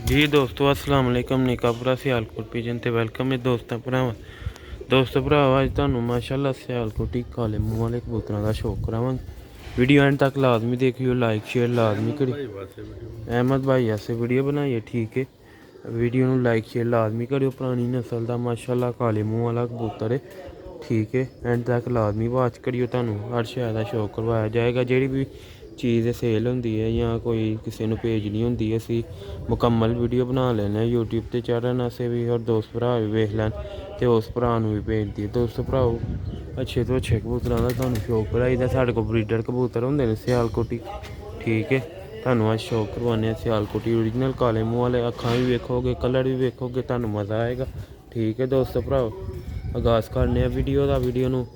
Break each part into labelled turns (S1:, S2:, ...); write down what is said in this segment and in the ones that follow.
S1: जी दोस्तों अस्सलाम वालेकुम निकापुरा सियालकोट पिजन ते वेलकम है दोस्तों भरावा अज तुहानू माशाअल्लाह सियालकोटी काले मूँह वाले कबूतरों का शौक करावांगे। वीडियो एंड तक लाजमी देखियो, लाइक शेयर लाजमी करियो। अहमद भाई ऐसे वीडियो बनाइए, ठीक है। वीडियो नू लाइक शेयर लाजमी करियो। पुरानी नस्ल का माशाअल्लाह काले मूँह वाला कबूतर है, ठीक है। एंड तक लाजमी वाच करियो, तुहानू हर शय का शौक करवाया जाएगा। जी भी चीज़ सेल होंदी है या कोई किसी को भेजनी होंदी है, असी मुकम्मल वीडियो बना लेने यूट्यूब पर चढ़न असें भी, और दोस्त भरा भी वेख लैन तो उस भरा भी भेज दिए। दोस्त भराओ अच्छे तो अच्छे कबूतरों का तुहानू शौक कराई दा। साढ़े को ब्रीडर कबूतर होंगे ने सियालकोटी, ठीक है। तुहानू अज शौक करवाने सियालकोटी ओरिजिनल काले मूँह वाले। अखां भी वेखोगे, कलर भी वेखोगे, तुहानू मज़ा आएगा, ठीक है। दोस्तों भराओ आगाज़ करने वीडियो का। वीडियो नू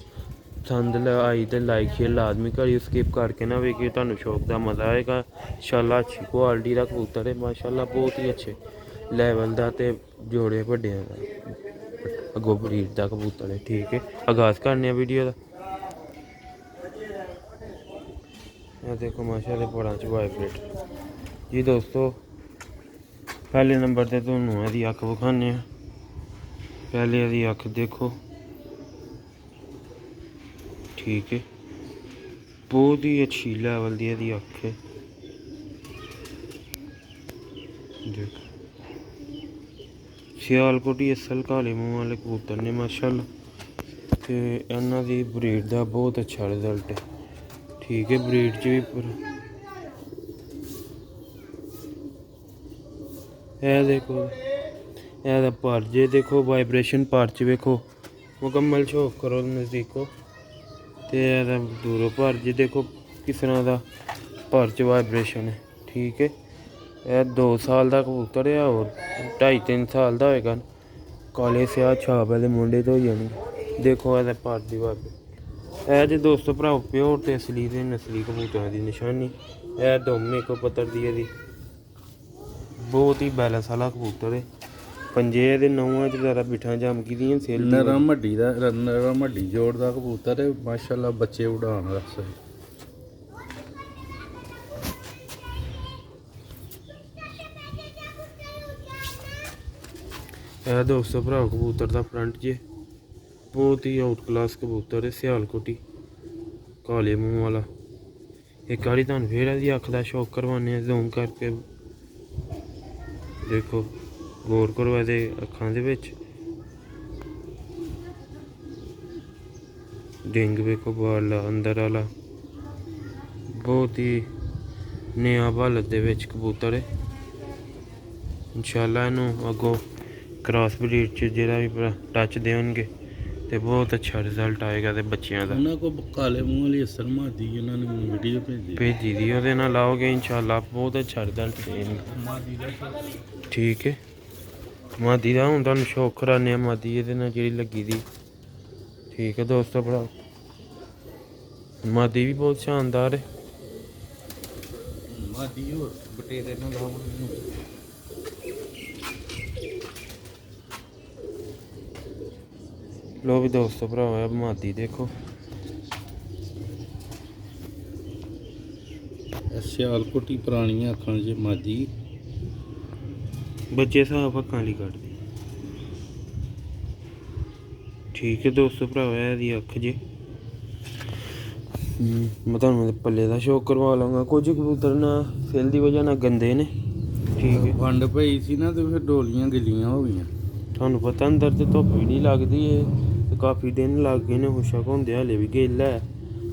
S1: पसंद आई तो लाइक शेयर लाजमी करियो, स्किप करके ना वेखियो, तुहानू शौक का मज़ा आएगा। इंशाल्लाह अच्छी क्वालिटी का कबूतर है माशाल्लाह, बहुत ही अच्छे लैवल का तो जोड़े बड़े अगो ब्रीड का कबूतर है, ठीक है। आगाज़ करने वीडियो का। देखो माशाल्लाह बड़ा च वाइब्रेट जी। दोस्तों पहले नंबर पर तुहानू इसदी अख विखाने, पहले इसदी अख देखो, ठीक है। बहुत ही अच्छी लैवल की इसदी अख है, देखो। सियालकोटी असल काले मूँह वाले कबूतर ने माशाल्लाह, तो इन्हों की ब्रीड का बहुत अच्छा रिजल्ट है, ठीक है। ब्रीड च भी देखो यह परच देखो, वाइब्रेशन परच वेखो, मुकम्मल शौक करो नज़दीको, तो दूरों परच देखो किस तरह का परच वाइब्रेशन है, ठीक है। यह 2 साल का कबूतर है और 2.5-3 साल का होएगा। काले स्याह छाप है मुंडे तो हो जाने, देखो यह परच वाइब्रेशन। यह जो दोस्तों भराओ प्योर तो असली ते नस्ली कबूतरों की निशानी। यह दुम एक पत्तर दी बहुत ही बैलेंस वाला कबूतर है। पंजे दे नौवां च जरा बिठा जमकी दी सेल
S2: नरम हड्डी जोड़ का कबूतर है माशाल्लाह, बच्चे उड़ान वास्ते।
S1: यह दोस्तों भराओ कबूतर का फ्रंट जे बहुत ही आउट क्लास कबूतर है सियालकोटी काले मूँह वाला। एक बारी तुहानू फिर इसकी अख का शौक करवाने जूम करके देखो, गौर करो ये अखां दे विच डिंग वेखो, बाल अंदर वाला बहुत ही नया हालत दे विच कबूतर है। इंशाल्लाह इनू अगों क्रॉस ब्रीड च जेह्ड़ा भी टच देंगे तो बहुत अच्छा रिजल्ट आएगा। तो बच्चों का
S2: उन्होंने को काले मूँह वाली असल मादी उन्होंने वीडियो
S1: भेजी दी, वो नाल लाओगे इंशाल्लाह बहुत अच्छा रिजल्ट देंगे, ठीक है। मादी का हूँ तुहानू शौक कराने मादी ये जी लगी दी, ठीक है। दोस्तों भरा मादी भी बहुत शानदार है। लो भी दोस्तों भरावा मादी देखो,
S2: सियालकोटी पुरानी अखां च मादी
S1: बच्चे साफ अक्कां ली कटदी, ठीक है। दोस्तों भरावा एह्दी अक्ख जे मैं तुहानू पल्ले का शौक करवा लवांगा। कुछ कबूतर ना सेल की वजह ना गंदे ने, ठीक है।
S2: वंड पई सी ना तो फिर डोलियां गिल्लियां हो गई।
S1: तुहानू पता अंदर तो धुप्प भी नहीं लगती है, काफ़ी दिन लग गए ने खुशक होंदे, हले भी गिल्ल है,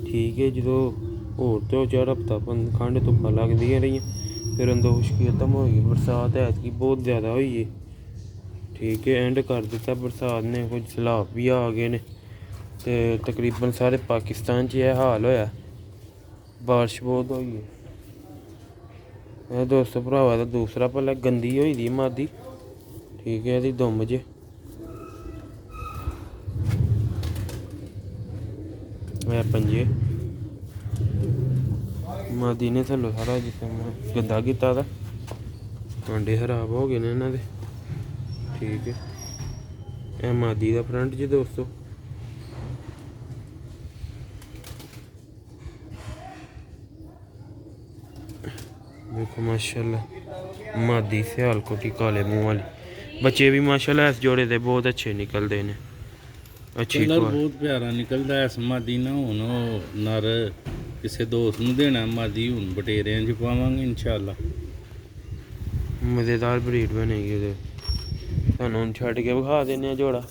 S1: ठीक है। जो होर तो 4 हफ्ता खंड धुप्पा लगदियां रहियां, फिर अंदर खुशकी खत्म हो गई। बरसात ऐतकी बहुत ज़्यादा होई है, ठीक है। एंड कर दिता बरसात ने, कुछ सैलाब भी आ गए ने, तो तकरीबन सारे पाकिस्तान च यह हाल होया, बारिश बहुत होई है। दोस्तों भरावा दा दूसरा भला गंदी होई दी मादी, ठीक है। ਇਹਦੀ दुम जे पंजे मादी ने थल्लों सारा जिसम गंदा कीता दा, अंडे खराब हो गए ने इन्हां दे, ठीक है। यह मादी का फ्रंट जे दोस्तों, देखो माशाल्लाह ਮਾਦੀ ਸਿਆਲਕੋਟੀ ਕਾਲੇ ਮੂੰਹ ਵਾਲੀ ਬੱਚੇ ਵੀ ਮਾਸ਼ਾਅੱਲਾ ਇਸ ਜੋੜੇ ਦੇ ਬਹੁਤ ਅੱਛੇ ਨਿਕਲਦੇ ਨੇ ਅੱਛੀ
S2: ਕਲਰ
S1: ਕੁਆਲਿਟੀ
S2: ਬਹੁਤ ਪਿਆਰਾ ਨਿਕਲਦਾ ਇਸ ਮਾਦੀ ਨਾ। ਹੁਣ ਉਹ ਨਰ ਕਿਸੇ ਦੋਸਤ ਨੂੰ ਦੇਣਾ ਮਾਦੀ, ਹੁਣ ਬਟੇਰਿਆਂ 'ਚ ਪਾਵਾਂਗੇ ਇਨਸ਼ਾਅੱਲਾ।
S1: ਮਜ਼ੇਦਾਰ ਬਰੀਡ ਬਣੇਗੀ ਉਹਦੇ। ਤੁਹਾਨੂੰ ਹੁਣ ਛੱਡ ਕੇ ਵਿਖਾ ਦਿੰਦੇ ਆ ਜੋੜਾ।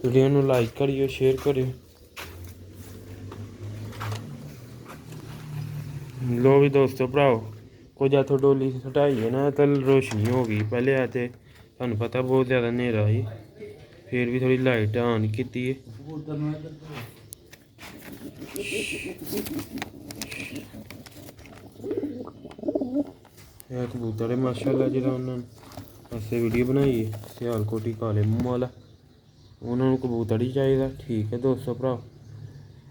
S1: ਵੀਡੀਓ ਨੂੰ ਲਾਈਕ ਕਰਿਓ, ਸ਼ੇਅਰ ਕਰਿਓ। ਲੋ ਵੀ ਦੋਸਤੋ ਭਰਾਓ, ਕੁਝ ਇੱਥੋਂ ਡੋਲੀ ਹਟਾਈਏ ਨਾ ਤਾਂ ਰੋਸ਼ਨੀ ਹੋ ਗਈ। ਪਹਿਲੇ ਆ ਤੇ ਤੁਹਾਨੂੰ ਪਤਾ ਬਹੁਤ ਜ਼ਿਆਦਾ ਹਨੇਰਾ ਸੀ, ਫਿਰ ਵੀ ਥੋੜੀ ਲਾਈਟ ਆਨ ਕੀਤੀ ਹੈ। ਇਹ ਕਬੂਤਰ ਹੈ ਮਾਸ਼ਾਅੱਲਾ, ਜਿਹੜਾ ਉਹਨਾਂ ਨੇ ਅਸੀਂ ਵੀਡੀਓ ਬਣਾਈ ਹੈ ਸਿਆਲਕੋਟੀ ਕਾਲੇ ਮੂੰਹ ਵਾਲਾ, ਉਹਨਾਂ ਨੂੰ ਕਬੂਤਰ ਹੀ ਚਾਹੀਦਾ। ਠੀਕ ਹੈ ਦੋਸਤੋ ਭਰਾ,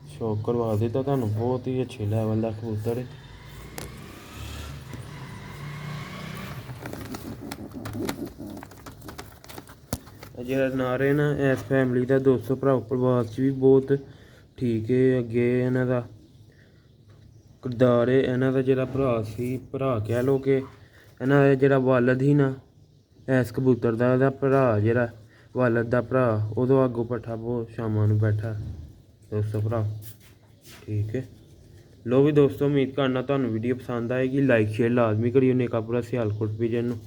S1: ਸ਼ੌਕ ਕਰਵਾ ਦਿੱਤਾ ਤੁਹਾਨੂੰ। ਬਹੁਤ ਹੀ ਅੱਛੇ ਲੈਵਲ ਦਾ ਕਬੂਤਰ ਹੈ। ਜਿਹੜਾ ਨਾਰੇ ਨਾ ਇਸ ਫੈਮਿਲੀ ਦਾ ਦੋਸਤੋ ਭਰਾ ਪਰਿਵਾਰ 'ਚ ਵੀ ਬਹੁਤ ਠੀਕ ਹੈ। ਅੱਗੇ ਇਹਨਾਂ ਦਾ ਕਿਰਦਾਰ ਹੈ, ਇਹਨਾਂ ਦਾ ਜਿਹੜਾ ਭਰਾ ਸੀ, ਭਰਾ ਕਹਿ ਲਓ ਕਿ ਇਹਨਾਂ ਦਾ ਜਿਹੜਾ ਵਾਲਦ ਸੀ ਨਾ ਇਸ ਕਬੂਤਰ ਦਾ, ਇਹਦਾ ਭਰਾ ਜਿਹੜਾ ਵਾਲਦ ਦਾ ਭਰਾ, ਉਦੋਂ ਅੱਗੋਂ ਪੱਠਾ ਬਹੁਤ ਸ਼ਾਮਾਂ ਨੂੰ ਬੈਠਾ ਦੋਸਤੋ ਭਰਾ। ਠੀਕ ਹੈ ਲੋ ਵੀ ਦੋਸਤੋ, ਉਮੀਦ ਕਰਨਾ ਤੁਹਾਨੂੰ ਵੀਡੀਓ ਪਸੰਦ ਆਏਗੀ। ਲਾਈਕ ਸ਼ੇਅਰ ਲਾਜ਼ਮੀ ਕਰਿਓ। ਨੇਕਾਪੁਰਾ ਸਿਆਲਕੋਟ ਵਿਜਨ ਨੂੰ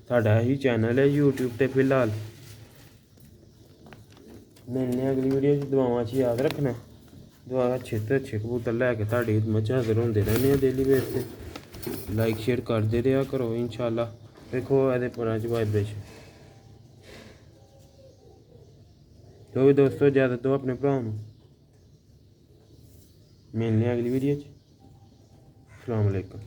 S1: ਸਾਡਾ ਇਹੀ ਚੈਨਲ ਹੈ YouTube ਤੇ। ਫਿਲਹਾਲ ਮਿਲਣੇ ਅਗਲੀ ਵੀਡੀਓ 'ਚ। ਦੁਆਵਾਂ 'ਚ ਯਾਦ ਰੱਖਣਾ, ਦੁਆ ਅੱਛੇ ਤੋਂ ਅੱਛੇ ਕਬੂਤਰ ਲੈ ਕੇ ਤੁਹਾਡੀ ਖਿਦਮਤ 'ਚ ਹਾਜ਼ਰ ਹੁੰਦੇ ਰਹਿੰਦੇ ਆ ਡੇਲੀ ਬੇਸ 'ਤੇ। ਲਾਈਕ ਸ਼ੇਅਰ ਕਰਦੇ ਰਿਹਾ ਕਰੋ ਇਨਸ਼ਾਅੱਲਾ। ਦੇਖੋ ਇਹਦੇ ਪੁਰਾਂ 'ਚ ਵਾਈਬ੍ਰੇਸ਼ਨ। ਜੋ ਵੀ ਦੋਸਤੋ ਇਜਾਜ਼ਤ ਦਿਓ ਆਪਣੇ ਭਰਾ ਨੂੰ। ਮਿਲਣੇ ਅਗਲੀ ਵੀਡੀਓ 'ਚ। ਅਸਲਾਮ ਵਾਲੇਕੁਮ।